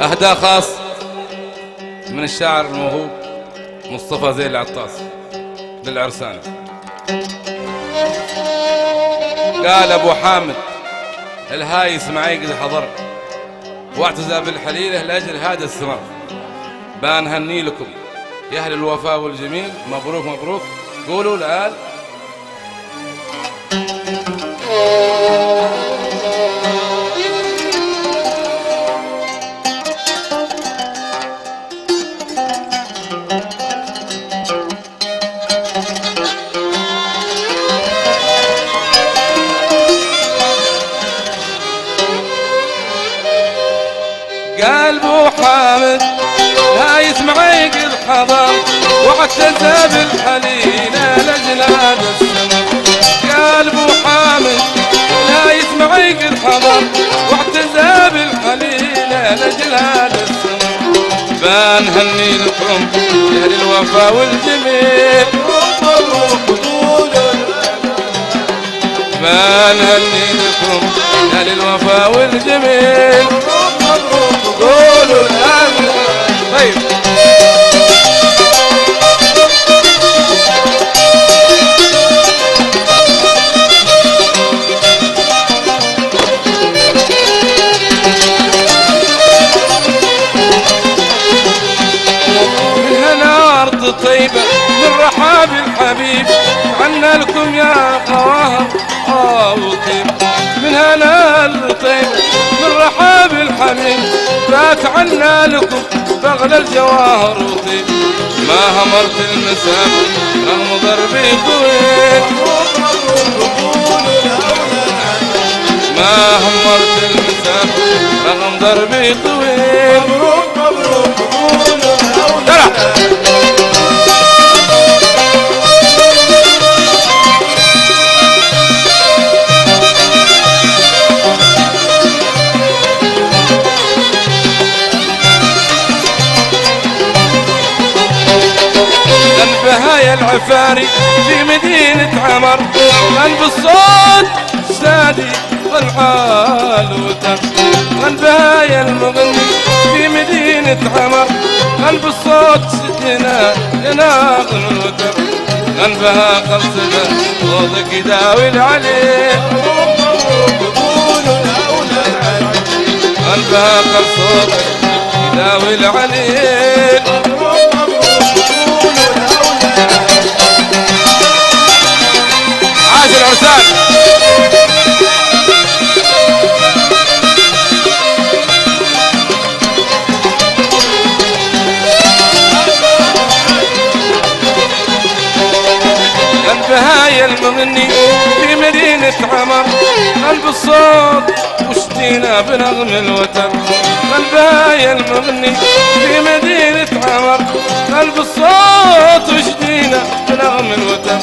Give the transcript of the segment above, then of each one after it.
أهداء خاص من الشاعر الموهوب مصطفى زين العطاس للعرسان. قال أبو حامد الهايس معي قد حضر واعتزى بالحليلة لأجل هذا السمر، بنهني لكم يا أهل الوفاء والجميل، مبروك مبروك. قولوا الآن قال ابو حامد لا يسمعي قد حضر واعتزى بالحليلة لأجل هذا السمر. قال ابو حامد لا يسمعي قد حضر واعتزى بالحليلة لأجل هذا السمر، بنهني لكم يا اهل الوفا والجميل، بنهني لكم يا اهل الوفا والجميل. قولوا الآن. طيب من هنا أرض طيبة من رحاب الحبيب عنا لكم يا قواهر وطيب. من هنا أرض طيبة من رحاب الحبيب فات عنا لكم بغل الجواهر وطيب، ما همرت المسافة رغم ضربي طويل، ما همرت المسافة رغم ضربي طويل. مبروك مبروك قولوا بهايا العفاري في مدينة عمر، غن بالصوت سادي والعال وتم. غن بهايا المغني في مدينة عمر، غن بالصوت سدنا يناغم الوتر. غن بها قصدا صوتك يداوي العليل، غن بها قصدك يداوي العليل. عاش العرسان. غن بهايا المغني في مدينة عمر، غن بالصوت وشتينا بنغم الوتر. غن بهايا المغني في مدينة عمر، غن بالصوت وشتينا بنغم الوتر.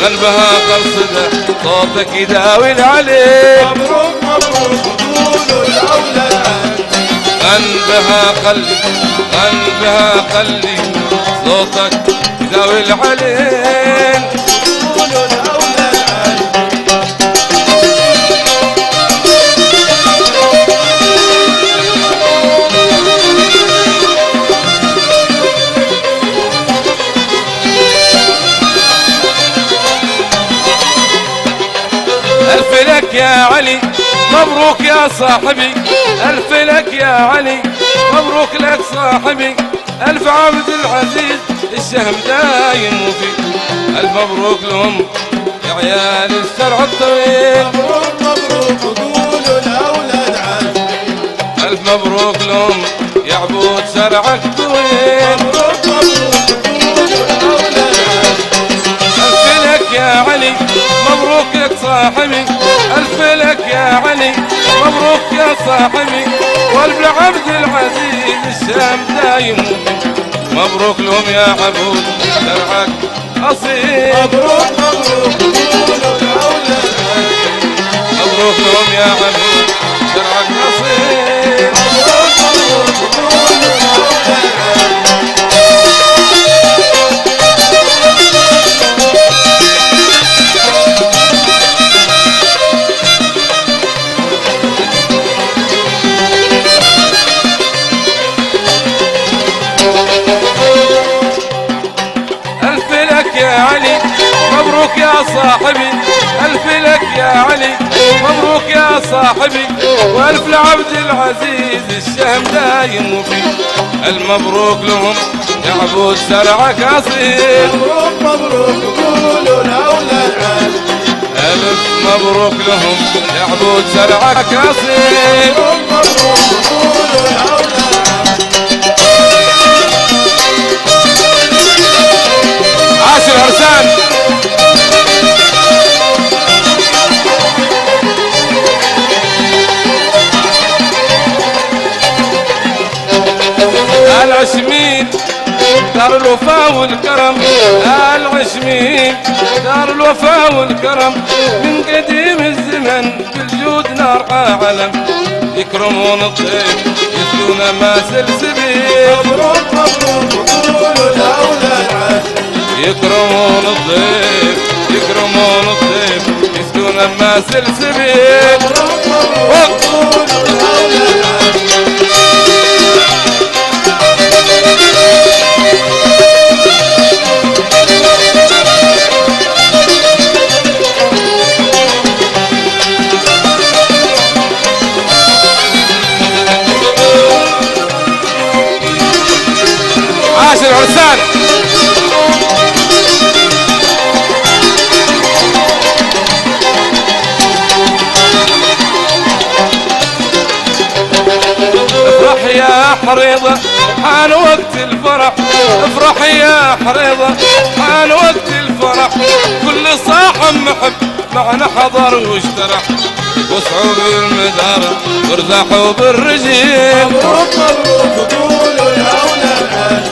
غن بها قصده صوتك يداوي العليل. مبروك مبروك قولوا الأولاد. غن بها خلي غن بها خلي صوتك يداوي العليل. قولوا الأولاد. ألف لك يا علي مبروك يا صاحبي، ألف لك يا علي مبروك لك صاحبي. ألف عبد العزيز الشهم دايم وفي، ألف مبروك لهم يا عيال الشرع الطويل. مبروك مبروك قولوا الأولاد عاد. ألف مبروك لهم يا عبود شرعك طويل. مبروك مبروك قولوا الأولاد عاد. ألف لك يا علي مبروك لك صاحبي، ألف لك يا علي مبروك يا صاحبي. والف عبد العزيز الشام دايم وفي، مبروك لهم يا عبود شرعك أصيل. مبروك مبروك قولوا الأولاد. مبروك لهم يا عبود شرعك أصيل. مبروك مبروك قولوا الأولاد. علي مبروك يا صاحبي والف لعبد العزيز الشهم دايم وفي المبروك لهم يا عبود زرعك اصيل مبروك مبروك قولوا الاولاد الف مبروك لهم يا عبود زرعك اصيل مبروك قولوا الاولاد عاش العرسان العشمين دار الوفا والكرم العشمين دار الوفا والكرم من قديم الزمن بالجود نار علم يكرمون الضيف يسلون ما سلسبيل مبروك مبروك قولوا الاولاد يكرمون الضيف يكرمون الضيف يسلون ما سلسبيل مبروك مبروك قولوا الاولاد عاش العرسان افرح يا حريضة حان وقت الفرح افرح يا حريضة حان وقت الفرح كل صاحب محب معنا حضر واشترح وسعوا بالمدارة وارزحوا بالرجيل مبروك مبروك قولوا الاولاد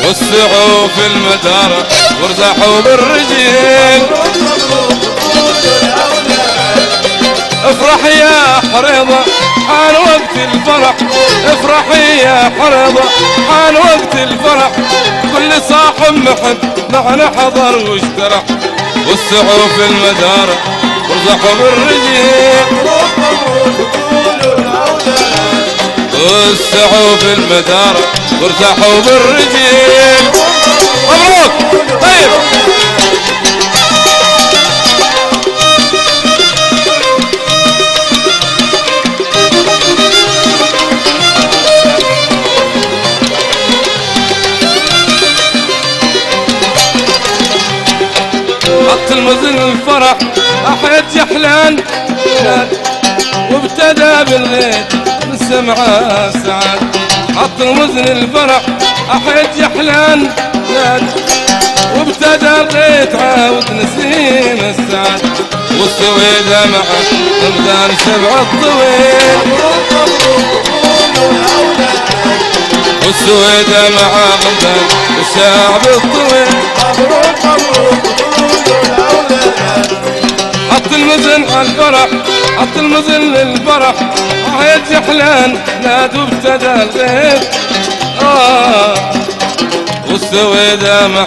وسعوا في المدارة وارزحوا بالرجيل مبروك مبروك قولوا الاولاد افرح يا حريضة حان وقت الفرح افرحي يا حريضة حان وقت الفرح كل صاحب محب معنا حضر واشترح وسعوا في المدارة وارزحوا بالرجيل مبروك مبروك قولوا الاولاد وسعوا في المدارة وارزحوا بالرجيل مبروك طيب حط المزن الفرح أحد جحلان وابتدى بالغيت من سمعة سعاد حط المزن الفرح أحد جحلان وابتدى الغيت عاود نسيم السعاد والسويدة مع رمضان شبع الطويل مبروك مبروك قولوا الاولاد والسويدة مع رمضان الشعب الطويل مبروك مبروك قولوا الاولاد حط المزن على الفرح حط المزن للفرح عيد جحلان نادوا ابتدى الغيب والسويدة مع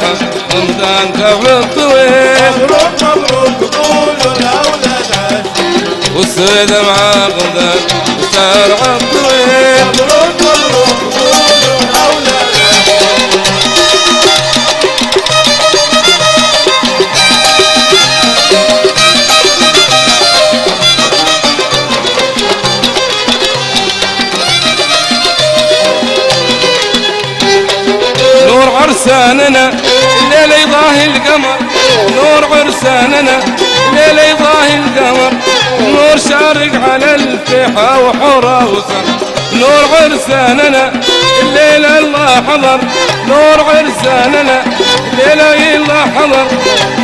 رمضان قبل الطويل مبروك مبروك قولوا الاولاد والسويدة مع رمضان الشارع الطويل مبروك مبروك قولوا الاولاد نور عرساننا الليلة يضاهي القمر نور عرساننا الليلة يضاهي القمر نور شارق على الفيحة وحورة وسر نور عرساننا الليلة الله حضر نور عرساننا الليلة الله حضر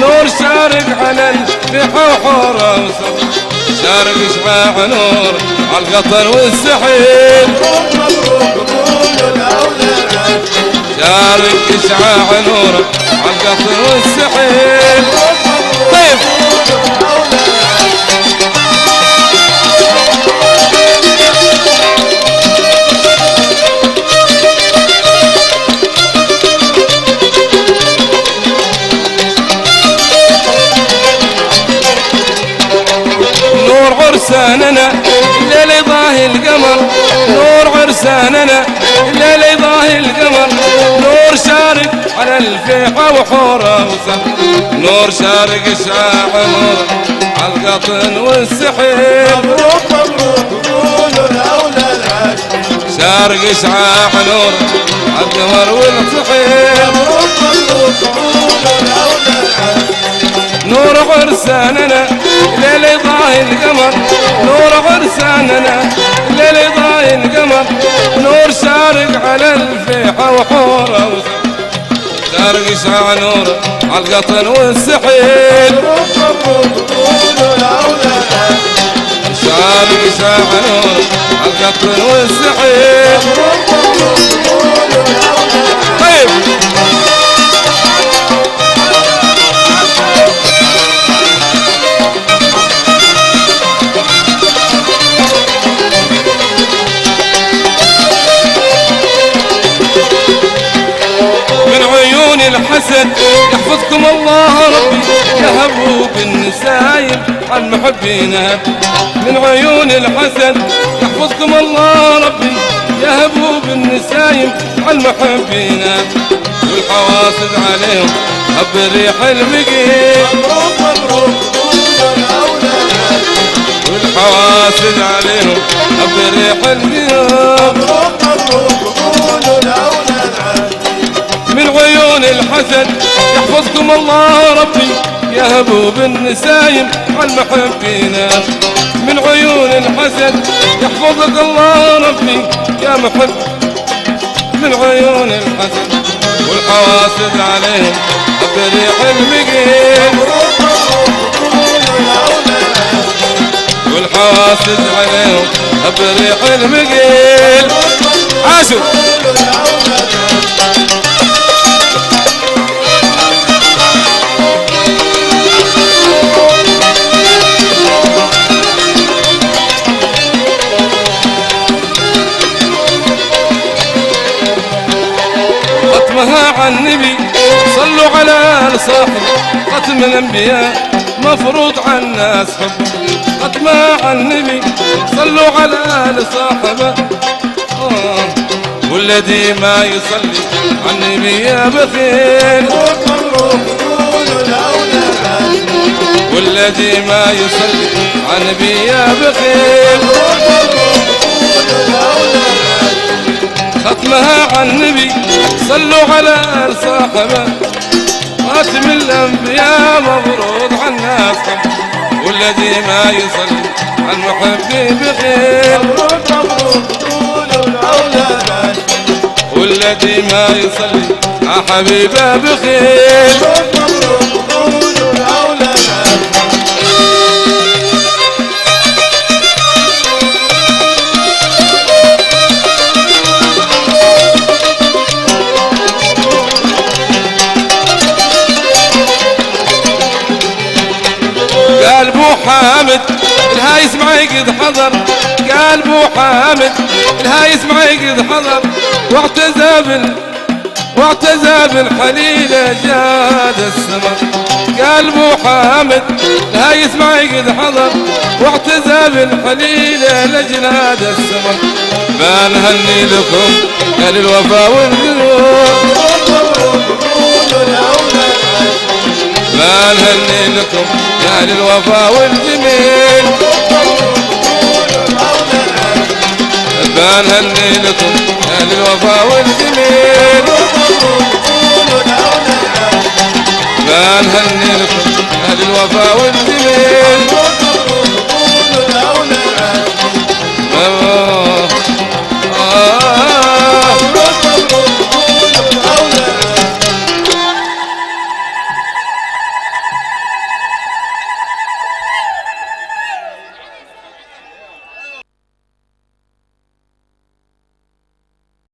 نور شارق على الفيحة وحورة وسر شارق شعاع نور على القطر والسحيل مبروك مبروك قولوا الاولاد شارك إشعاع نوره على القطر والسحيل طيب نور عرساننا الليل يضاهي القمر نور عرساننا الليل يضاهي القمر نور شارق على الفيحة وحورة وسهر نور شارق إشعاع نور عالقطن والسحيب مبروك مبروك قولوا الأولاد عاشقين شارق شعاع نور عالقمر والطحيب مبروك مبروك قولوا الأولاد عاشقين نور عرساننا ليل ضاي القمر نور عرساننا ليل ضاي القمر نور شارق على الفيحة وحورة شارق شعاع نور عالقطن والسحيب مبروك مبروك قولوا الأولاد عاشقين شارق شعاع نور عالقطن والسحيب مبروك مبروك قولوا الأولاد طيب الحسد يحفظكم الله ربي يهبوا بالنسايم عن محبينا من عيون الحسد يحفظكم الله ربي يهبوا بالنسايم عن محبينا والحواسد عليهم هب الريح المقيم مبروك مبروك قولوا الأولاد عاشقين والحواسد عليهم هب الريح المقيم مبروك مبروك قولوا الأولاد عاشقين من عيون الحسد يحفظكم الله ربي يهبوا بالنسايم عن محبينا من عيون الحسد يحفظك الله ربي يا محب من عيون الحسد والحواسد عليهم بريح المقيم مبروك مبروك قولوا الأولاد عاشقين والحواسد عليهم بريح المقيم عاشوا قولوا الأولاد عاشقين ختمها عن النبي صلوا على الصاحب ختم الانبياء مفروض على الناس حب ختمها عن النبي صلوا على الصاحب والذي ما يصلي عن النبي يا بخيل مبروك مبروك قولوا الأولاد عاشقين والذي ما يصلي عن النبي يا بخيل مبروك مبروك قولوا الأولاد عاشقين ختمها عن النبي صلوا على صاحبه خاتم الانبياء مفروض على الناس والذي ما يصلي عن محبي بخير مبروك مبروك قولوا الأولاد عاشقين والذي ما يصلي على حبيبه بخير مبروك مبروك قولوا الأولاد عاشقين قال بو حامد الهايس معي قد حضر قال بو حامد الهايس معي قد حضر واعتزى بالحليلة جاد السمر قال بو حامد الهايس معي قد حضر واعتزى بالحليلة لجناد السمر ما نهني لكم يا للوفا والذنوب مبروك قولوا الأولاد عاشقين ما نهني لكم يا للوفا والجميل قولوا الأولاد عاشقين ما نهني لكم يا للوفا والجميل مبروك قولوا الأولاد عاشقين ما نهني لكم يا للوفا